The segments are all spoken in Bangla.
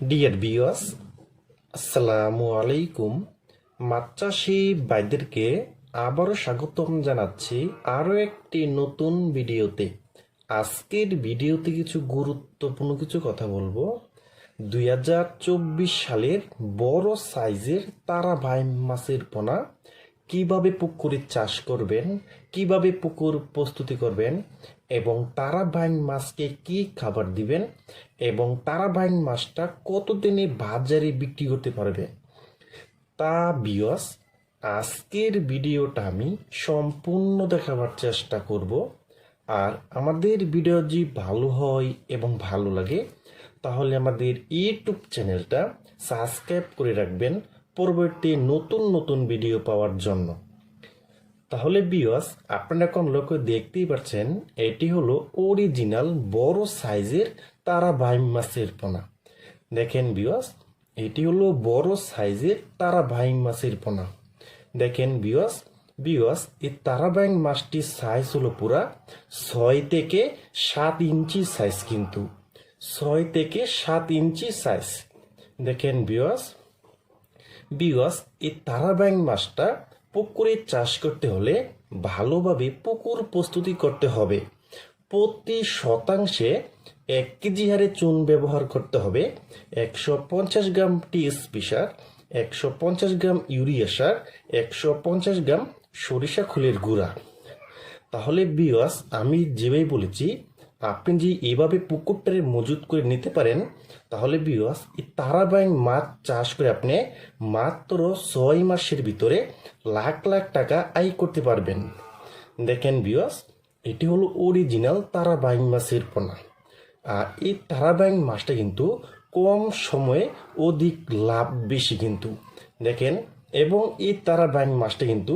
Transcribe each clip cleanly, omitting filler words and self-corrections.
ডিয়ার ভিউয়ার্স, আসসালামু আলাইকুম। মাছ চাষি ভাইদেরকে আবারও স্বাগতম জানাচ্ছি আরও একটি নতুন ভিডিওতে। আজকের ভিডিওতে কিছু গুরুত্বপূর্ণ কিছু কথা বলবো। 2024 সালের বড় সাইজের তারা ভাই মাছের পোনা কিভাবে পুকুরে চাষ করবেন, কিভাবে পুকুর প্রস্তুতি করবেন এবং তারা ভাই মাছকে কি খাবার দিবেন এবং তারা ভাই মাছটা কতদিনে বাজারে বিক্রি করতে পারবে তা ভিউয়ার্স, আজকের ভিডিওটা আমি সম্পূর্ণ দেখাবার চেষ্টা করব। আর আমাদের ভিডিও যদি ভালো হয় এবং ভালো লাগে তাহলে আমাদের ইউটিউব চ্যানেলটা সাবস্ক্রাইব করে রাখবেন পরবর্তী নতুন নতুন ভিডিও পাওয়ার জন্য। তাহলে ভিউয়ার্স, আপনারা এখন লক্ষ্য দেখতেই পাচ্ছেন এটি হলো অরিজিনাল বড় সাইজের তারা ভাই মাছের পোনা। দেখেন ভিউয়ার্স, এটি হলো বড় সাইজের তারা ভাই মাছের পোনা। দেখেন ভিউয়ার্স, এই তারা ভাই মাছটির সাইজ হলো পুরা 6 থেকে 7 ইঞ্চি সাইজ, কিন্তু 6 থেকে 7 ইঞ্চি সাইজ। দেখেন ভিউয়ার্স, এই তারা ভাই মাছটা পুকুরে চাষ করতে হলে ভালোভাবে পুকুর প্রস্তুতি করতে হবে। প্রতি শতাংশে 1 কেজি হারে চুন ব্যবহার করতে হবে, 150 গ্রাম টিএসপি সার, 150 গ্রাম ইউরিয়া সার, 150 গ্রাম সরিষা খোলের গুঁড়া। তাহলে ভিউয়ার্স, আমি যেভাবে বলেছি আপনি যে এইভাবে পুকুরটারে মজুত করে নিতে পারেন, তাহলে ভিউয়ার্স এই তারা ভাই মাছ চাষ করে আপনি মাত্র 6 মাসের ভিতরে লাখ লাখ টাকা আয় করতে পারবেন। দেখেন ভিউয়ার্স, এটি হলো অরিজিনাল তারা ভাই মাছের পোনা। আর এই তারা ভাই মাছটা কিন্তু কম সময়ে অধিক লাভ বেশি কিন্তু দেখেন। এবং এই তারা ভাই মাছটা কিন্তু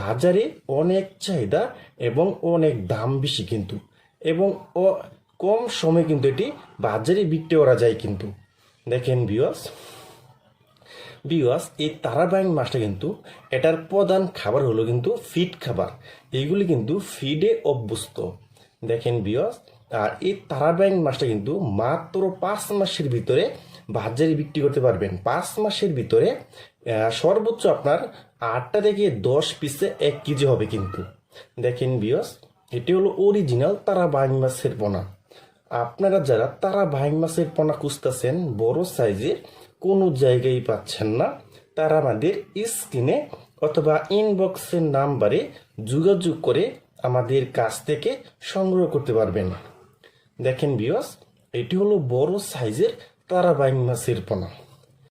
বাজারে অনেক চাহিদা এবং অনেক দাম বেশি কিন্তু, এবং কম সময়ে কিন্তু এটি বাজারে বিক্রি করা যায় কিন্তু। দেখেন ভিউয়ার্স, এই তারা ভাই মাছটা কিন্তু এটার প্রধান খাবার হলো কিন্তু ফিড খাবার। এইগুলি কিন্তু ফিডে অভ্যস্ত। দেখেন ভিউয়ার্স, আর এই তারা ভাই মাছটা কিন্তু মাত্র 5 মাসের ভিতরে বাজারে বিক্রি করতে পারবেন। 5 মাসের ভিতরে সর্বোচ্চ আপনার 8টা থেকে 10 পিসে 1 কেজি হবে কিন্তু। দেখেন ভিউয়ার্স, এটি হলো অরিজিনাল তারা ভাই মাছের পোনা। আপনারা যারা তারা ভাই মাছের পোনা খুঁজতেছেন বড় সাইজের, কোনো জায়গায় পাচ্ছেন না, তারা আমাদের স্ক্রিনে অথবা ইনবক্সের নাম্বারে যোগাযোগ করে আমাদের কাছ থেকে সংগ্রহ করতে পারবেন। দেখেন ভিউয়ার্স, এটি হলো বড় সাইজের তারা ভাই মাছের পোনা।